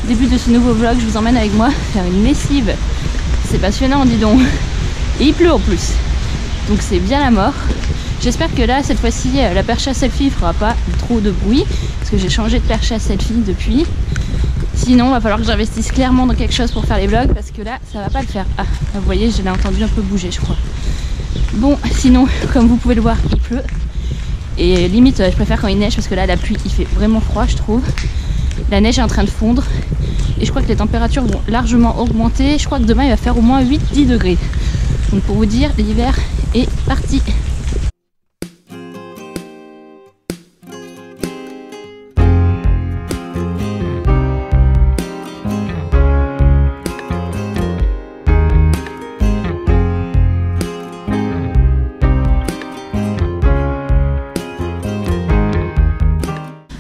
début de ce nouveau vlog, je vous emmène avec moi faire une lessive. C'est passionnant, dis donc. Et il pleut en plus. Donc c'est bien la mort. J'espère que là, cette fois-ci, la perche à selfie fera pas trop de bruit. Parce que j'ai changé de perche à selfie depuis. Sinon, il va falloir que j'investisse clairement dans quelque chose pour faire les vlogs. Parce que là, ça va pas le faire. Ah, vous voyez, je l'ai entendu un peu bouger, je crois. Bon, sinon, comme vous pouvez le voir, il pleut. Et limite, je préfère quand il neige parce que là, la pluie, il fait vraiment froid, je trouve. La neige est en train de fondre. Et je crois que les températures vont largement augmenter. Je crois que demain, il va faire au moins 8-10 degrés. Donc pour vous dire, l'hiver est parti.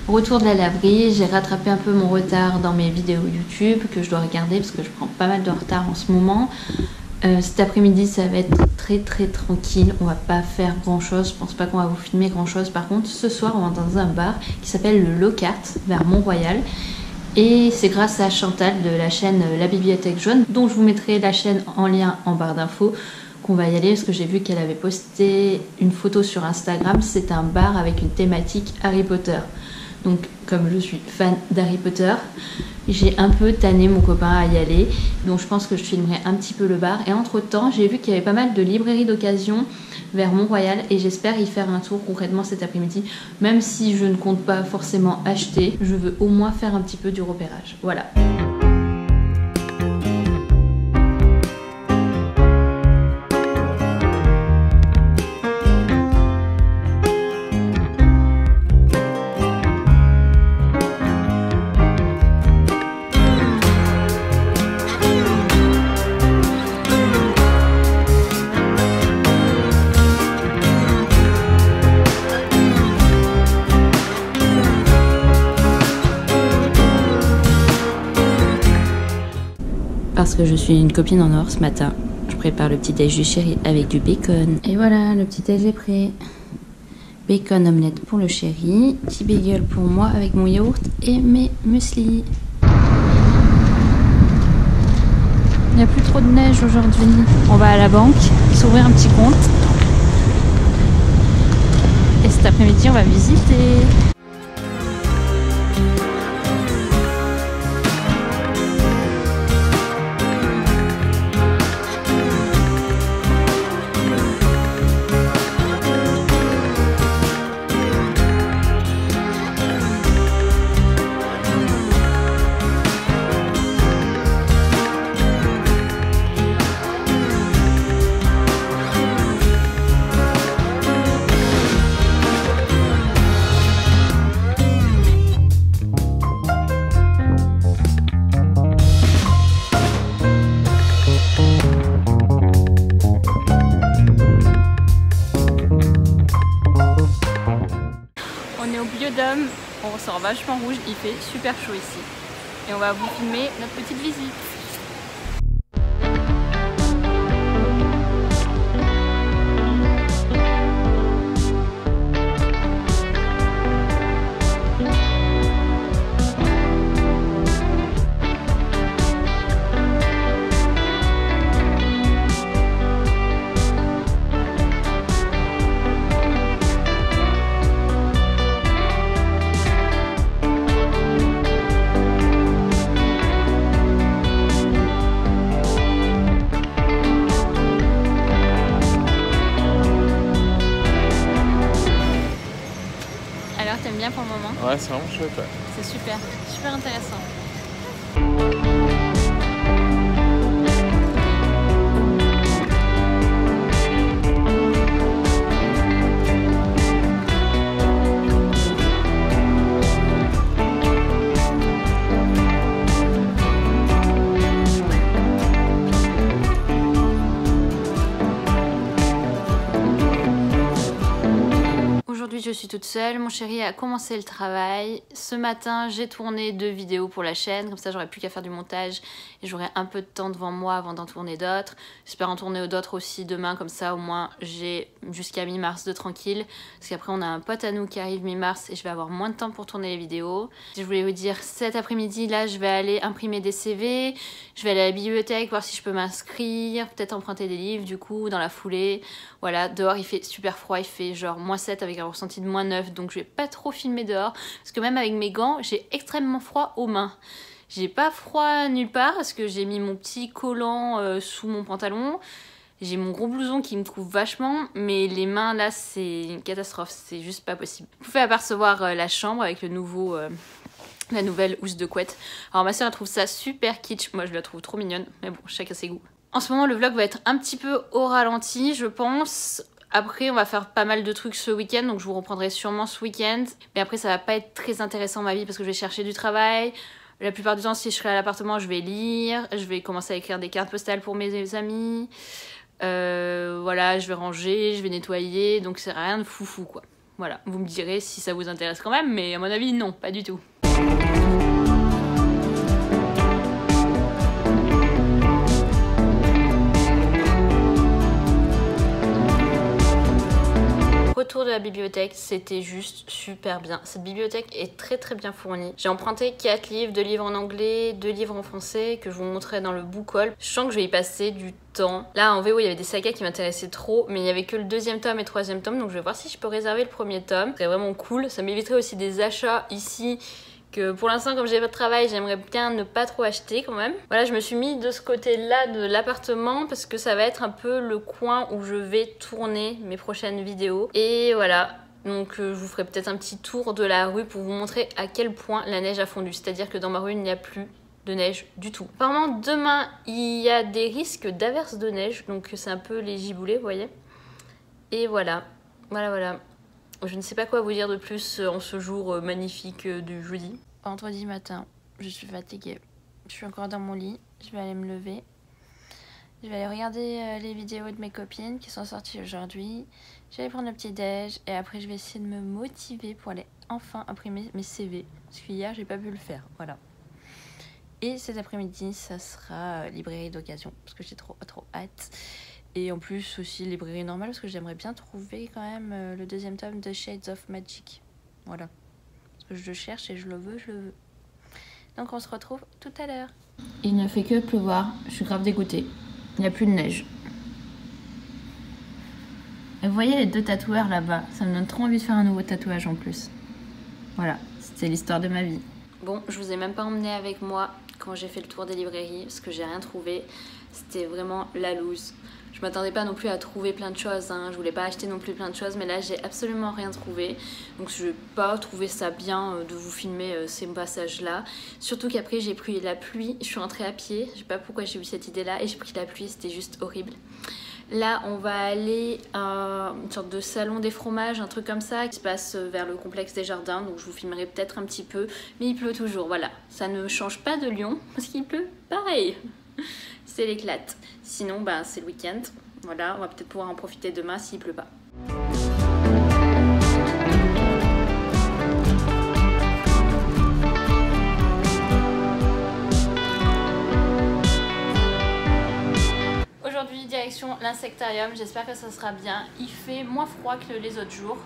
Retour de la laverie, j'ai rattrapé un peu mon retard dans mes vidéos YouTube que je dois regarder parce que je prends pas mal de retard en ce moment. Cet après-midi ça va être très tranquille, on va pas faire grand chose, je pense pas qu'on va vous filmer grand chose. Par contre ce soir on va dans un bar qui s'appelle le Locart vers Mont-Royal et c'est grâce à Chantal de la chaîne La Bibliothèque Jaune dont je vous mettrai la chaîne en lien en barre d'infos qu'on va y aller parce que j'ai vu qu'elle avait posté une photo sur Instagram. C'est un bar avec une thématique Harry Potter. Donc comme je suis fan d'Harry Potter, j'ai un peu tanné mon copain à y aller. Donc je pense que je filmerai un petit peu le bar. Et entre temps, j'ai vu qu'il y avait pas mal de librairies d'occasion vers Mont-Royal. Et j'espère y faire un tour concrètement cet après-midi. Même si je ne compte pas forcément acheter, je veux au moins faire un petit peu du repérage. Voilà. Parce que je suis une copine en or ce matin. Je prépare le petit déj du chéri avec du bacon. Et voilà, le petit déj est prêt. Bacon omelette pour le chéri. Petit bagel pour moi avec mon yaourt et mes muesli. Il n'y a plus trop de neige aujourd'hui. On va à la banque s'ouvrir un petit compte. Et cet après-midi, on va visiter. On ressort vachement rouge, il fait super chaud ici. Et on va vous filmer notre petite visite. T'aimes bien pour le moment? Ouais, c'est vraiment chouette. Ouais. C'est super, super intéressant. suis toute seule, mon chéri a commencé le travail. Ce matin, j'ai tourné 2 vidéos pour la chaîne, comme ça j'aurais plus qu'à faire du montage et j'aurai un peu de temps devant moi avant d'en tourner d'autres. J'espère en tourner d'autres aussi demain, comme ça au moins j'ai jusqu'à mi-mars de tranquille. Parce qu'après on a un pote à nous qui arrive mi-mars et je vais avoir moins de temps pour tourner les vidéos. Je voulais vous dire, cet après-midi là, je vais aller imprimer des CV, je vais aller à la bibliothèque voir si je peux m'inscrire, peut-être emprunter des livres du coup dans la foulée. Voilà, dehors il fait super froid, il fait genre -7 avec un ressenti de -9, donc je vais pas trop filmer dehors parce que même avec mes gants j'ai extrêmement froid aux mains. J'ai pas froid nulle part parce que j'ai mis mon petit collant sous mon pantalon, j'ai mon gros blouson qui me couvre vachement, mais les mains là c'est une catastrophe, c'est juste pas possible. Vous pouvez apercevoir la chambre avec le nouveau la nouvelle housse de couette. Alors ma soeur elle trouve ça super kitsch, moi je la trouve trop mignonne, mais bon, chacun ses goûts. En ce moment le vlog va être un petit peu au ralenti je pense. Après on va faire pas mal de trucs ce week-end, donc je vous reprendrai sûrement ce week-end. Mais après ça va pas être très intéressant ma vie parce que je vais chercher du travail. La plupart du temps si je serai à l'appartement je vais lire, je vais commencer à écrire des cartes postales pour mes amis. Voilà, je vais ranger, je vais nettoyer, donc c'est rien de foufou quoi. Voilà, vous me direz si ça vous intéresse quand même, mais à mon avis non, pas du tout. Retour de la bibliothèque, c'était juste super bien. Cette bibliothèque est très bien fournie. J'ai emprunté 4 livres, 2 livres en anglais, 2 livres en français que je vous montrerai dans le book haul. Je sens que je vais y passer du temps. Là en VO il y avait des sagas qui m'intéressaient trop, mais il n'y avait que le 2e tome et 3e tome, donc je vais voir si je peux réserver le 1er tome. C'est vraiment cool, ça m'éviterait aussi des achats ici que pour l'instant comme j'ai pas de travail j'aimerais bien ne pas trop acheter quand même. Voilà, je me suis mis de ce côté là de l'appartement parce que ça va être un peu le coin où je vais tourner mes prochaines vidéos. Et voilà, donc je vous ferai peut-être un petit tour de la rue pour vous montrer à quel point la neige a fondu. C'est-à-dire que dans ma rue il n'y a plus de neige du tout. Apparemment demain il y a des risques d'averses de neige, donc c'est un peu les giboulées vous voyez. Et voilà, voilà. Je ne sais pas quoi vous dire de plus en ce jour magnifique du jeudi. Vendredi matin, je suis fatiguée. Je suis encore dans mon lit. Je vais aller me lever. Je vais aller regarder les vidéos de mes copines qui sont sorties aujourd'hui. Je vais aller prendre le petit déj et après je vais essayer de me motiver pour aller enfin imprimer mes CV. Parce qu'hier j'ai pas pu le faire, voilà. Et cet après-midi ça sera librairie d'occasion parce que j'ai trop hâte. Et en plus aussi librairie normale parce que j'aimerais bien trouver quand même le 2e tome de Shades of Magic. Voilà. Parce que je le cherche et je le veux. Donc on se retrouve tout à l'heure. Il ne fait que pleuvoir, je suis grave dégoûtée. Il n'y a plus de neige. Et vous voyez les 2 tatoueurs là-bas, ça me donne trop envie de faire un nouveau tatouage en plus. Voilà, c'était l'histoire de ma vie. Bon, je vous ai même pas emmené avec moi quand j'ai fait le tour des librairies parce que j'ai rien trouvé. C'était vraiment la loose. Je m'attendais pas non plus à trouver plein de choses, hein. Je voulais pas acheter non plus plein de choses, mais là j'ai absolument rien trouvé. Donc je n'ai pas trouvé ça bien de vous filmer ces passages là. Surtout qu'après j'ai pris la pluie, je suis rentrée à pied, je sais pas pourquoi j'ai eu cette idée là, et j'ai pris la pluie, c'était juste horrible. Là on va aller à une sorte de salon des fromages, un truc comme ça, qui se passe vers le complexe des jardins, donc je vous filmerai peut-être un petit peu, mais il pleut toujours, voilà. Ça ne change pas de Lyon, parce qu'il pleut pareil. C'est l'éclate. Sinon, bah, c'est le week-end. Voilà, on va peut-être pouvoir en profiter demain s'il pleut pas. Aujourd'hui, direction l'insectarium. J'espère que ça sera bien. Il fait moins froid que les autres jours.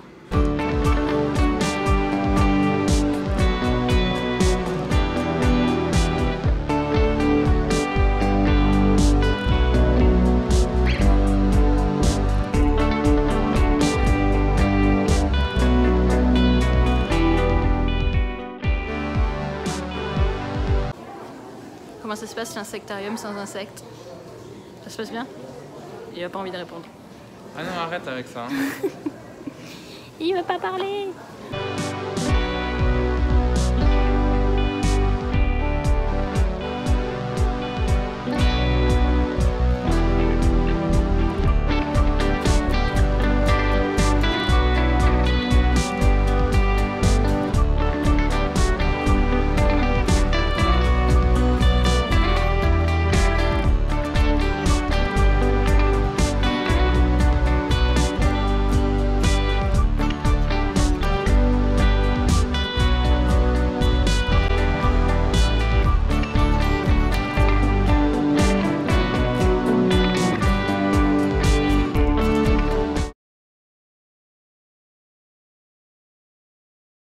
Comment ça se passe l'insectarium sans insectes? Ça se passe bien? Il a pas envie de répondre. Ah non, arrête avec ça. Il veut pas parler.